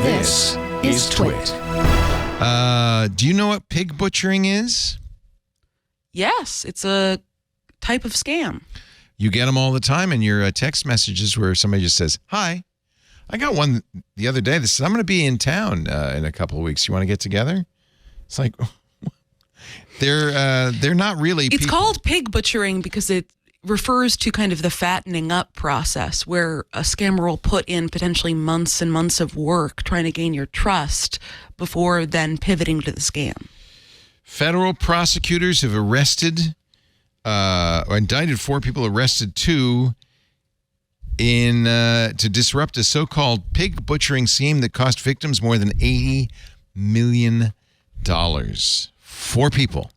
This is TWiT. Do you know what pig butchering is? Yes, it's a type of scam. You get them all the time in your text messages where somebody just says, "Hi." I got one the other day that says, "I'm going to be in town in a couple of weeks. You want to get together?" It's like, they're not really It's people. called pig butchering because it refers to kind of the fattening up process where a scammer will put in potentially months and months of work trying to gain your trust before then pivoting to the scam. Federal prosecutors have arrested or indicted 4 people, arrested 2 to disrupt a so-called pig butchering scheme that cost victims more than $80 million. 4 people,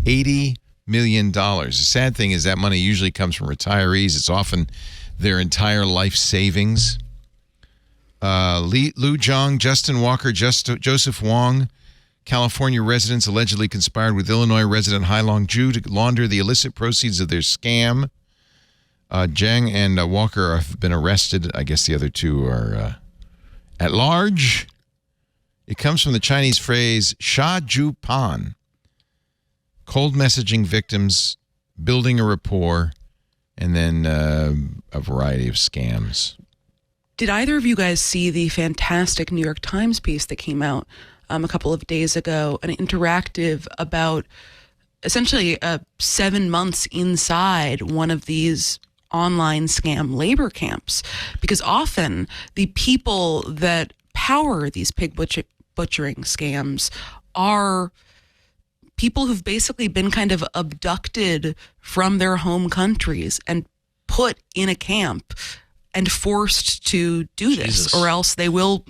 $80 million. The sad thing is that money usually comes from retirees. It's often their entire life savings. Lu Zhang, Justin Walker, Joseph Wong, California residents allegedly conspired with Illinois resident Hailong Zhu to launder the illicit proceeds of their scam. Zhang and Walker have been arrested. I guess the other 2 are at large. It comes from the Chinese phrase "sha ju pan," cold messaging victims, building a rapport, and then a variety of scams. Did either of you guys see the fantastic New York Times piece that came out a couple of days ago, an interactive about essentially 7 months inside one of these online scam labor camps? Because often the people that power these pig butchering scams are people who've basically been kind of abducted from their home countries and put in a camp and forced to do this, or else they will,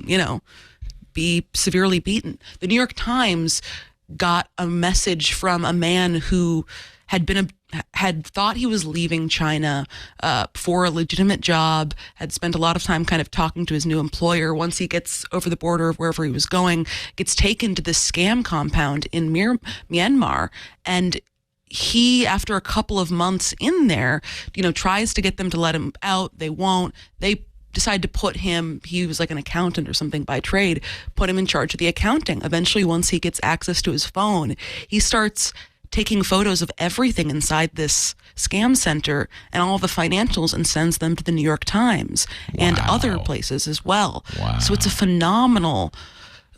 be severely beaten. The New York Times got a message from a man who had thought he was leaving China for a legitimate job, had spent a lot of time kind of talking to his new employer. Once he gets over the border of wherever he was going, gets taken to this scam compound in Myanmar, and he, after a couple of months in there, tries to get them to let him out. They won't. They decide to put him, he was like an accountant or something by trade, put him in charge of the accounting. Eventually, once he gets access to his phone, he starts taking photos of everything inside this scam center and all the financials and sends them to the New York Times and other places as well. Wow. So it's a phenomenal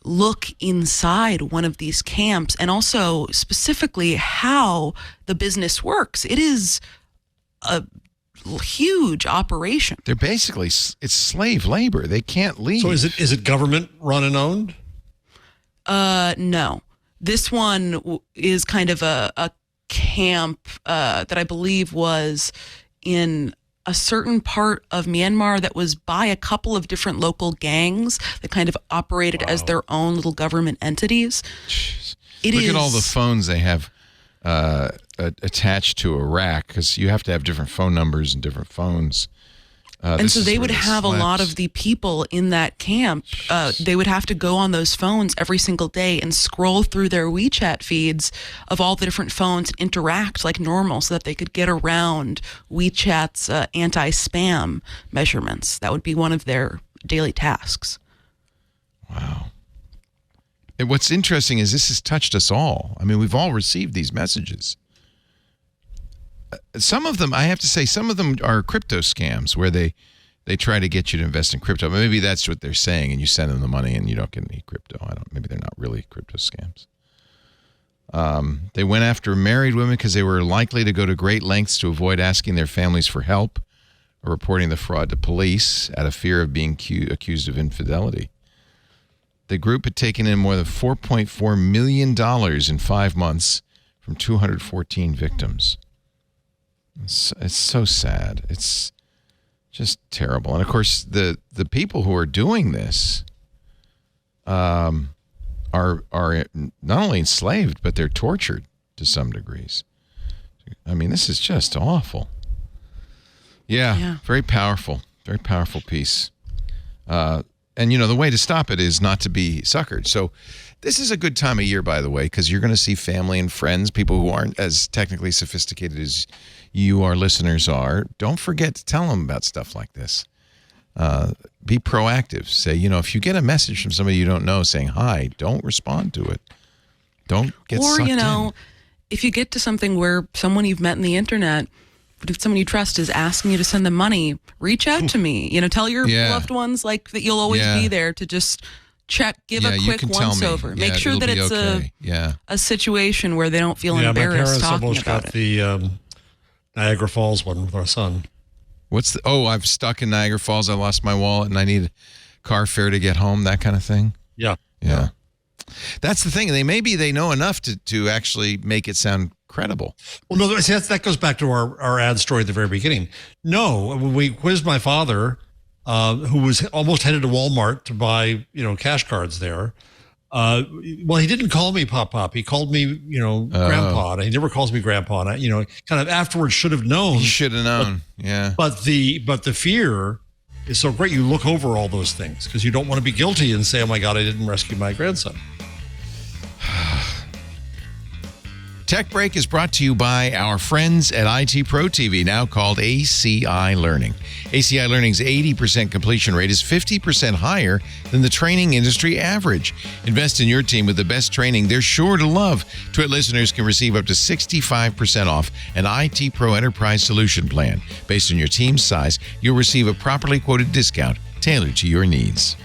look inside one of these camps, and also specifically how the business works. It is a huge operation. They're basically, it's slave labor. They can't leave. So is it government run and owned? No. This one is kind of a camp that I believe was in a certain part of Myanmar that was by a couple of different local gangs that kind of operated as their own little government entities. Jeez. Look at all the phones they have attached to a rack, because you have to have different phone numbers and different phones. And so they would have a lot of the people in that camp. They would have to go on those phones every single day and scroll through their WeChat feeds of all the different phones and interact like normal so that they could get around WeChat's anti-spam measurements. That would be one of their daily tasks. Wow. And what's interesting is this has touched us all. I mean, we've all received these messages. Some of them, I have to say, some of them are crypto scams where they try to get you to invest in crypto. Maybe that's what they're saying, and you send them the money and you don't get any crypto. Maybe they're not really crypto scams. They went after married women because they were likely to go to great lengths to avoid asking their families for help or reporting the fraud to police out of fear of being accused of infidelity. The group had taken in more than $4.4 million in 5 months from 214 victims. It's so sad. It's just terrible. And of course, the people who are doing this are not only enslaved, but they're tortured to some degrees. I mean, this is just awful. Yeah. Very powerful piece. And, the way to stop it is not to be suckered. So this is a good time of year, by the way, because you're going to see family and friends, people who aren't as technically sophisticated as you, our listeners, are. Don't forget to tell them about stuff like this. Be proactive. Say, if you get a message from somebody you don't know saying hi, don't respond to it. Don't get sucked in. If you get to something where someone you've met in the internet, someone you trust is asking you to send them money, reach out to me. Tell your loved ones that you'll always be there to just check, give a quick once over. Make sure that it's a situation where they don't feel embarrassed talking about it. My parents almost got the Niagara Falls one with our son. I'm stuck in Niagara Falls. I lost my wallet and I need car fare to get home, that kind of thing. Yeah. That's the thing. They know enough to actually make it sound credible. Well, no, that goes back to our ad story at the very beginning. No, when we quizzed my father, who was almost headed to Walmart to buy, cash cards there. Well, he didn't call me Pop. He called me, Grandpa. He never calls me Grandpa. And kind of afterwards should have known. He should have known. But the fear is so great. You look over all those things because you don't want to be guilty and say, "Oh my God, I didn't rescue my grandson." Tech Break is brought to you by our friends at IT Pro TV, now called ACI Learning. ACI Learning's 80% completion rate is 50% higher than the training industry average. Invest in your team with the best training they're sure to love. TWiT listeners can receive up to 65% off an IT Pro Enterprise Solution Plan. Based on your team's size, you'll receive a properly quoted discount tailored to your needs.